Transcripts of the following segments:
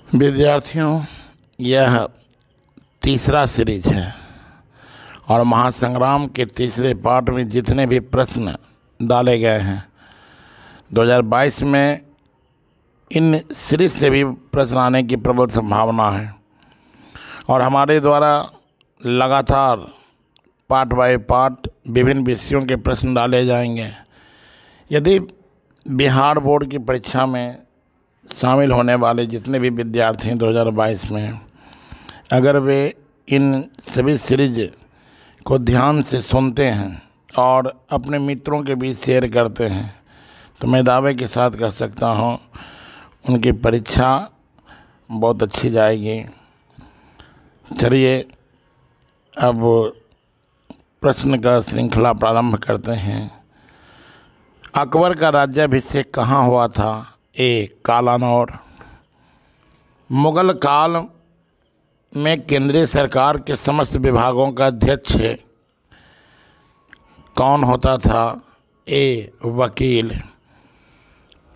विद्यार्थियों, यह तीसरा सीरीज है और महासंग्राम के तीसरे पार्ट में जितने भी प्रश्न डाले गए हैं 2022 में इन सीरीज से भी प्रश्न आने की प्रबल संभावना है और हमारे द्वारा लगातार पार्ट बाय पार्ट विभिन्न विषयों के प्रश्न डाले जाएंगे। यदि बिहार बोर्ड की परीक्षा में शामिल होने वाले जितने भी विद्यार्थी 2022 में अगर वे इन सभी सीरीज को ध्यान से सुनते हैं और अपने मित्रों के बीच शेयर करते हैं तो मैं दावे के साथ कह सकता हूँ उनकी परीक्षा बहुत अच्छी जाएगी। चलिए अब प्रश्न का श्रृंखला प्रारंभ करते हैं। अकबर का राज्याभिषेक कहाँ हुआ था? ए. कालानौर। मुगल काल में केंद्रीय सरकार के समस्त विभागों का अध्यक्ष कौन होता था? ए. वकील।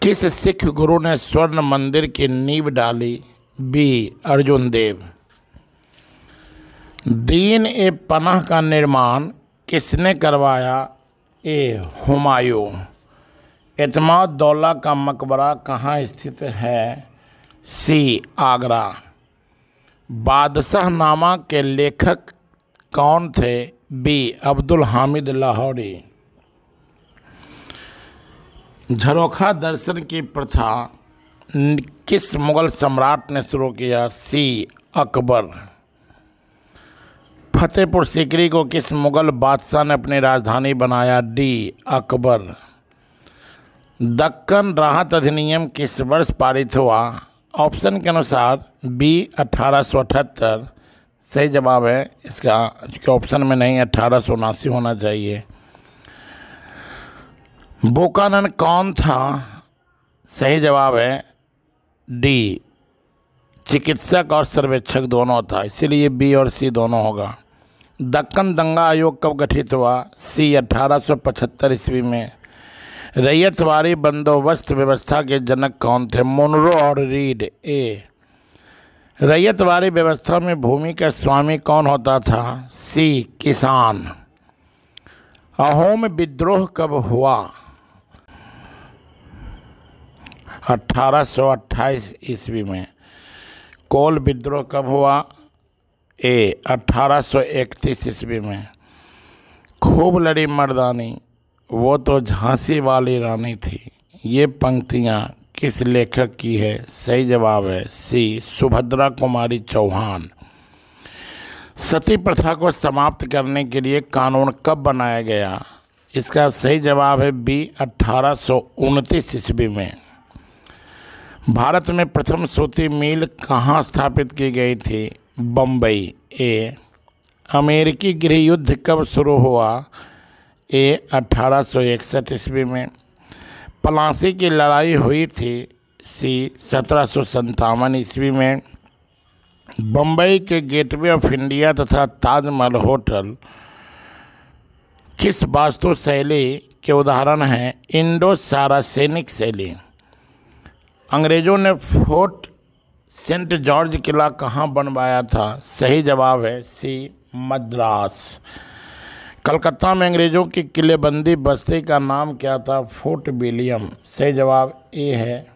किस सिख गुरु ने स्वर्ण मंदिर की नींव डाली? बी. अर्जुन देव। दीन ए पनाह का निर्माण किसने करवाया? ए. हुमायूं। एतमाद दौला का मकबरा कहाँ स्थित है? सी. आगरा। बादशाह नामा के लेखक कौन थे? बी. अब्दुल हामिद लाहौरी। झरोखा दर्शन की प्रथा किस मुगल सम्राट ने शुरू किया? सी. अकबर। फतेहपुर सीकरी को किस मुगल बादशाह ने अपनी राजधानी बनाया? डी. अकबर। दक्कन राहत अधिनियम किस वर्ष पारित हुआ? ऑप्शन के अनुसार बी. 1878। सही जवाब है इसका, क्योंकि ऑप्शन में नहीं 1879 होना चाहिए। बुकानन कौन था? सही जवाब है डी. चिकित्सक और सर्वेक्षक दोनों था, इसीलिए बी और सी दोनों होगा। दक्कन दंगा आयोग कब गठित हुआ? सी. 1875 ईस्वी में। रैयतवारी बंदोबस्त व्यवस्था के जनक कौन थे? मुनरो और रीड। ए. रैयतवारी व्यवस्था में भूमि का स्वामी कौन होता था? सी. किसान। अहोम विद्रोह कब हुआ? 1828 ईस्वी में। कोल विद्रोह कब हुआ? ए. 1831 ईस्वी में। खूब लड़ी मर्दानी वो तो झांसी वाली रानी थी। ये पंक्तियाँ किस लेखक की है? सही जवाब है सी. सुभद्रा कुमारी चौहान। सती प्रथा को समाप्त करने के लिए कानून कब बनाया गया? इसका सही जवाब है बी. 1829 ईस्वी में। भारत में प्रथम सूती मिल कहाँ स्थापित की गई थी? बम्बई। ए. अमेरिकी गृह युद्ध कब शुरू हुआ? ए. 1861 ईस्वी में। प्लासी की लड़ाई हुई थी? सी. 1757 ईस्वी में। बम्बई के गेटवे ऑफ इंडिया तथा ताजमहल होटल किस वास्तु शैली के उदाहरण हैं? इंडो सारासेनिक शैली। अंग्रेजों ने फोर्ट सेंट जॉर्ज किला कहाँ बनवाया था? सही जवाब है सी. मद्रास। कलकत्ता में अंग्रेजों की किलेबंदी बस्ती का नाम क्या था? Fort William. सही जवाब ए है।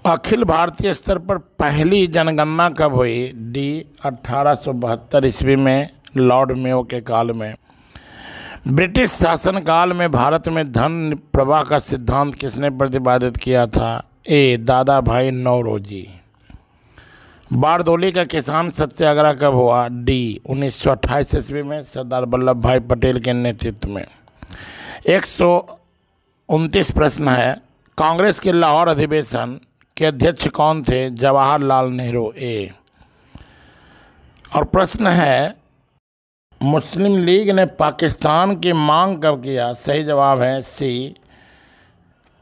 अखिल भारतीय स्तर पर पहली जनगणना कब हुई? डी. 1872 ईस्वी में, लॉर्ड मेयो के काल में। ब्रिटिश शासनकाल में भारत में धन प्रवाह का सिद्धांत किसने प्रतिपादित किया था? ए. दादा भाई नौरोजी। बारदोली का किसान सत्याग्रह कब हुआ? डी. 1928 ईस्वी में, सरदार वल्लभ भाई पटेल के नेतृत्व में। 129 प्रश्न है। कांग्रेस के लाहौर अधिवेशन के अध्यक्ष कौन थे? जवाहरलाल नेहरू। ए. और प्रश्न है मुस्लिम लीग ने पाकिस्तान की मांग कब किया? सही जवाब है सी.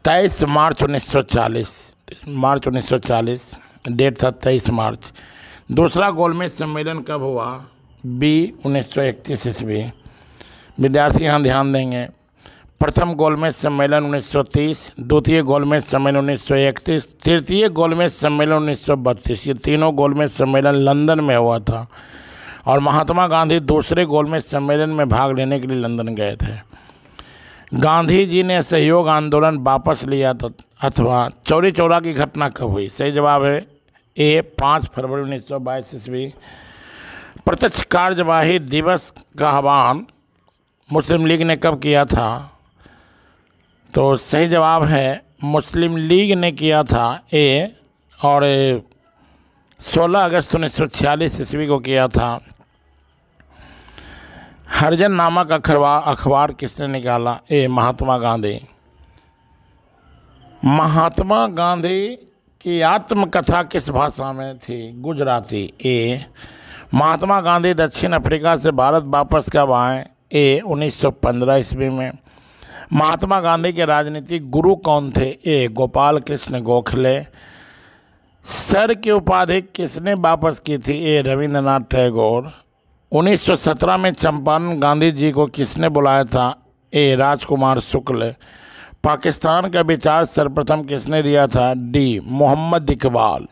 23 मार्च 1940। डेट था 23 मार्च। दूसरा गोलमेज सम्मेलन कब हुआ? बी. 1931 ईस्वी। विद्यार्थी यहाँ ध्यान देंगे। प्रथम गोलमेज सम्मेलन 1930, द्वितीय गोलमेज सम्मेलन 1931, तृतीय गोलमेज सम्मेलन 1932। ये तीनों गोलमेज सम्मेलन लंदन में हुआ था और महात्मा गांधी दूसरे गोलमेज सम्मेलन में भाग लेने के लिए लंदन गए थे। गांधी जी ने सहयोग आंदोलन वापस लिया था अथवा चौरी चौरा की घटना कब हुई? सही जवाब है ए 5 फरवरी 1922 ईस्वी। प्रत्यक्ष कार्यवाही दिवस का आह्वान मुस्लिम लीग ने कब किया था? तो सही जवाब है मुस्लिम लीग ने किया था ए, और 16 अगस्त 1946 ईस्वी को किया था। हरिजन नामक अखबार किसने निकाला? ए महात्मा गांधी। महात्मा गांधी की आत्मकथा किस भाषा में थी? गुजराती। ए महात्मा गांधी दक्षिण अफ्रीका से भारत वापस कब आए? ए 1915 ईस्वी में। महात्मा गांधी के राजनीतिक गुरु कौन थे? ए गोपाल कृष्ण गोखले। सर की उपाधि किसने वापस की थी? ए रविंद्रनाथ टैगोर। 1917 में चंपारण गांधी जी को किसने बुलाया था? ए राजकुमार शुक्ल। पाकिस्तान का विचार सर्वप्रथम किसने दिया था? डी मोहम्मद इकबाल।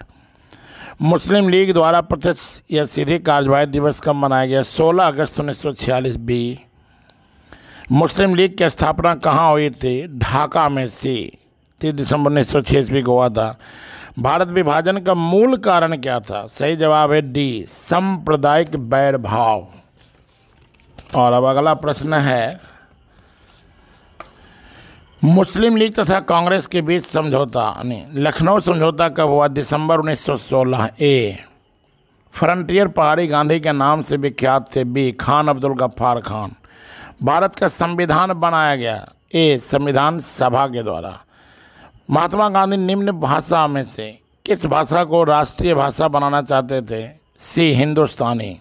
मुस्लिम लीग द्वारा प्रत्यक्ष या सीधी कार्यवाही दिवस कब मनाया गया? 16 अगस्त 1946 बी। मुस्लिम लीग की स्थापना कहाँ हुई थी? ढाका में। सी 30 दिसंबर 1906 ईस्वी को हुआ था। भारत विभाजन का मूल कारण क्या था? सही जवाब है डी सांप्रदायिक बैर भाव। और अब अगला प्रश्न है, मुस्लिम लीग तथा कांग्रेस के बीच समझौता यानी लखनऊ समझौता कब हुआ? दिसंबर 1916। ए फ्रंटियर पहाड़ी गांधी के नाम से विख्यात थे। बी खान अब्दुल गफ्फार खान। भारत का संविधान बनाया गया? ए संविधान सभा के द्वारा। महात्मा गांधी निम्न भाषा में से किस भाषा को राष्ट्रीय भाषा बनाना चाहते थे? सी हिंदुस्तानी।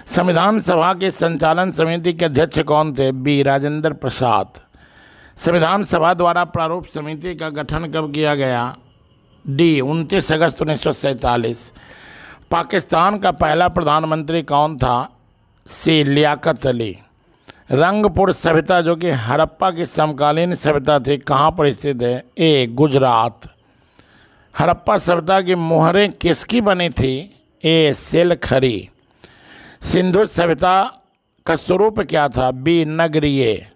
संविधान सभा की संचालन समिति के अध्यक्ष कौन थे? बी राजेंद्र प्रसाद। संविधान सभा द्वारा प्रारूप समिति का गठन कब किया गया? डी 29 अगस्त 1947। पाकिस्तान का पहला प्रधानमंत्री कौन था? सी लियाकत अली। रंगपुर सभ्यता जो कि हड़प्पा की समकालीन सभ्यता थी कहाँ पर स्थित है? ए गुजरात। हड़प्पा सभ्यता की मुहरें किसकी बनी थी? ए सेलखरी। सिंधु सभ्यता का स्वरूप क्या था? बी नगरीय।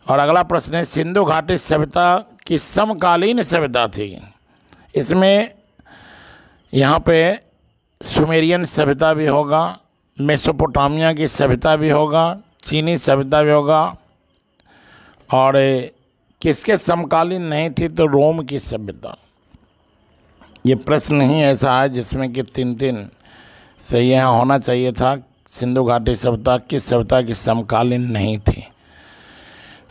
और अगला प्रश्न है, सिंधु घाटी सभ्यता की समकालीन सभ्यता थी। इसमें यहाँ पे सुमेरियन सभ्यता भी होगा, मेसोपोटामिया की सभ्यता भी होगा, चीनी सभ्यता भी होगा, और किसके समकालीन नहीं थी? तो रोम की सभ्यता। ये प्रश्न ही ऐसा है जिसमें कि 3 सही यहाँ होना चाहिए था। सिंधु घाटी सभ्यता किस सभ्यता की समकालीन नहीं थी?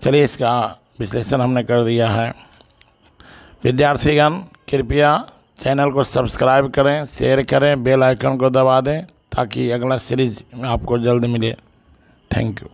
चलिए इसका विश्लेषण हमने कर दिया है। विद्यार्थीगण कृपया चैनल को सब्सक्राइब करें, शेयर करें, बेल आइकन को दबा दें ताकि अगला सीरीज आपको जल्द मिले। Thank you.